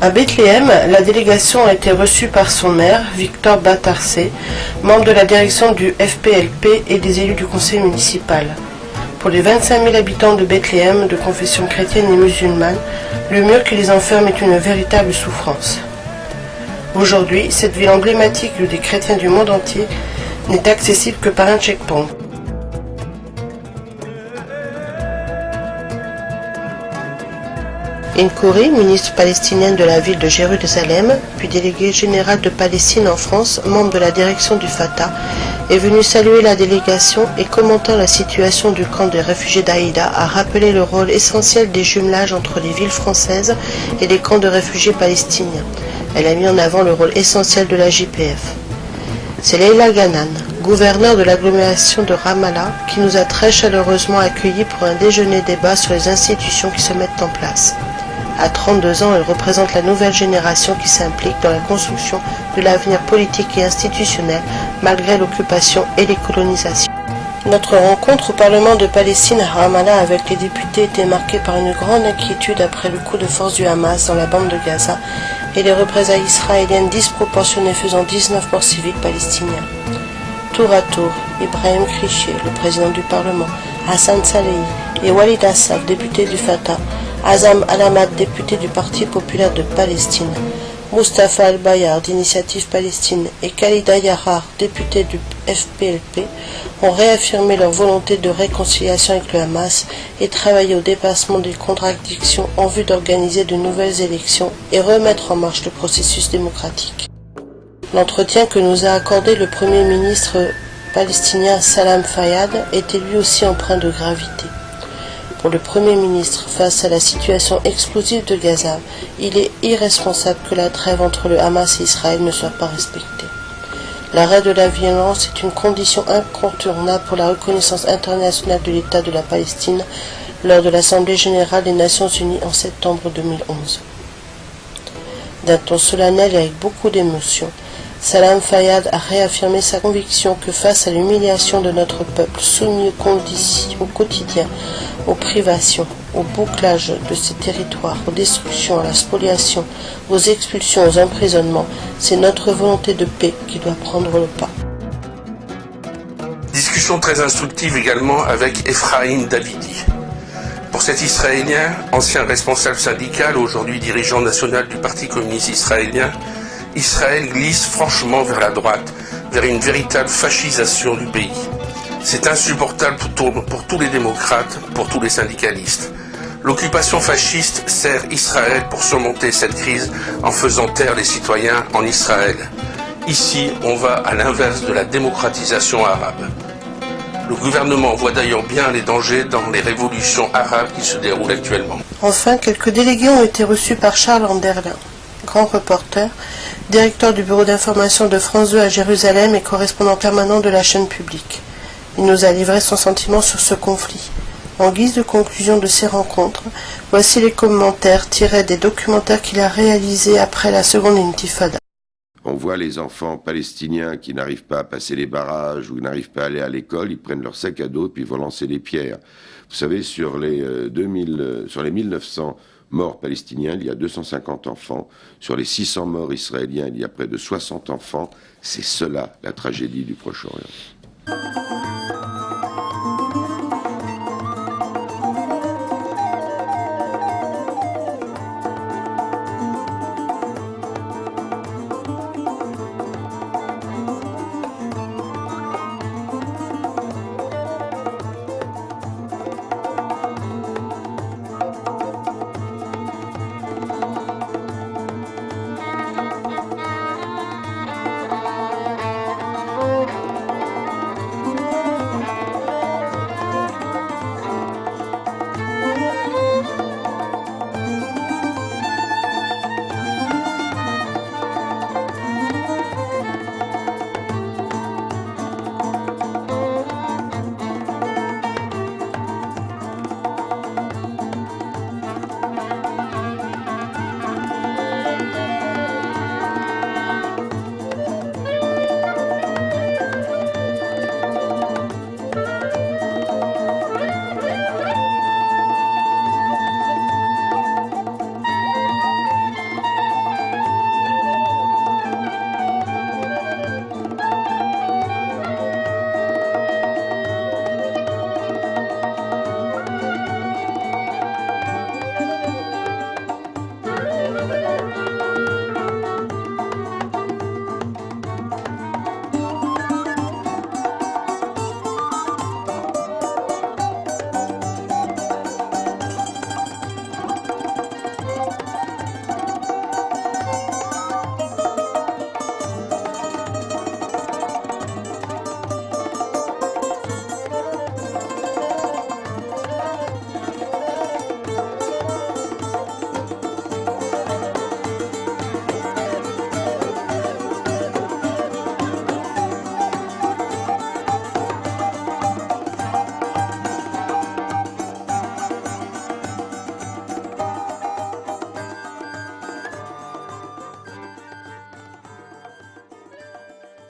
À Bethléem, la délégation a été reçue par son maire, Victor Batarse, membre de la direction du FPLP et des élus du conseil municipal. Pour les 25 000 habitants de Bethléem, de confession chrétienne et musulmane, le mur qui les enferme est une véritable souffrance. Aujourd'hui, cette ville emblématique des chrétiens du monde entier n'est accessible que par un checkpoint. Inkouri, ministre palestinienne de la ville de Jérusalem, puis déléguée générale de Palestine en France, membre de la direction du Fatah, est venue saluer la délégation et commentant la situation du camp des réfugiés d'Aïda a rappelé le rôle essentiel des jumelages entre les villes françaises et les camps de réfugiés palestiniens. Elle a mis en avant le rôle essentiel de la JPF. C'est Leila Ganan, gouverneur de l'agglomération de Ramallah, qui nous a très chaleureusement accueillis pour un déjeuner-débat sur les institutions qui se mettent en place. À 32 ans, elle représente la nouvelle génération qui s'implique dans la construction de l'avenir politique et institutionnel malgré l'occupation et les colonisations. Notre rencontre au Parlement de Palestine à Ramallah avec les députés était marquée par une grande inquiétude après le coup de force du Hamas dans la bande de Gaza et les représailles israéliennes disproportionnées faisant 19 morts civils palestiniens. Tour à tour, Ibrahim Kriché, le président du Parlement, Hassan Salehi et Walid Assaf, député du Fatah, Azam Alamat, député du Parti populaire de Palestine, Mustafa Al-Bayar d'Initiative Palestine et Khalida Yahar, député du FPLP, ont réaffirmé leur volonté de réconciliation avec le Hamas et travaillé au dépassement des contradictions en vue d'organiser de nouvelles élections et remettre en marche le processus démocratique. L'entretien que nous a accordé le Premier ministre palestinien Salam Fayyad était lui aussi empreint de gravité. Pour le Premier ministre, face à la situation explosive de Gaza, il est irresponsable que la trêve entre le Hamas et Israël ne soit pas respectée. L'arrêt de la violence est une condition incontournable pour la reconnaissance internationale de l'État de la Palestine lors de l'Assemblée générale des Nations unies en septembre 2011. D'un ton solennel et avec beaucoup d'émotion, Salam Fayyad a réaffirmé sa conviction que face à l'humiliation de notre peuple soumis aux conditions au quotidien, aux privations, au bouclage de ses territoires, aux destructions, à la spoliation, aux expulsions, aux emprisonnements, c'est notre volonté de paix qui doit prendre le pas. Discussion très instructive également avec Ephraim Davidi. Pour cet Israélien, ancien responsable syndical, aujourd'hui dirigeant national du Parti communiste israélien, Israël glisse franchement vers la droite, vers une véritable fascisation du pays. C'est insupportable pour tous les démocrates, pour tous les syndicalistes. L'occupation fasciste sert Israël pour surmonter cette crise en faisant taire les citoyens en Israël. Ici, on va à l'inverse de la démocratisation arabe. Le gouvernement voit d'ailleurs bien les dangers dans les révolutions arabes qui se déroulent actuellement. Enfin, quelques délégués ont été reçus par Charles Anderlin, grand reporter, directeur du bureau d'information de France 2 à Jérusalem et correspondant permanent de la chaîne publique. Il nous a livré son sentiment sur ce conflit. En guise de conclusion de ces rencontres, voici les commentaires tirés des documentaires qu'il a réalisés après la seconde intifada. On voit les enfants palestiniens qui n'arrivent pas à passer les barrages ou n'arrivent pas à aller à l'école, ils prennent leur sac à dos puis ils vont lancer des pierres. Vous savez, sur les 1900 morts palestiniens, il y a 250 enfants. Sur les 600 morts israéliens, il y a près de 60 enfants. C'est cela la tragédie du Proche-Orient.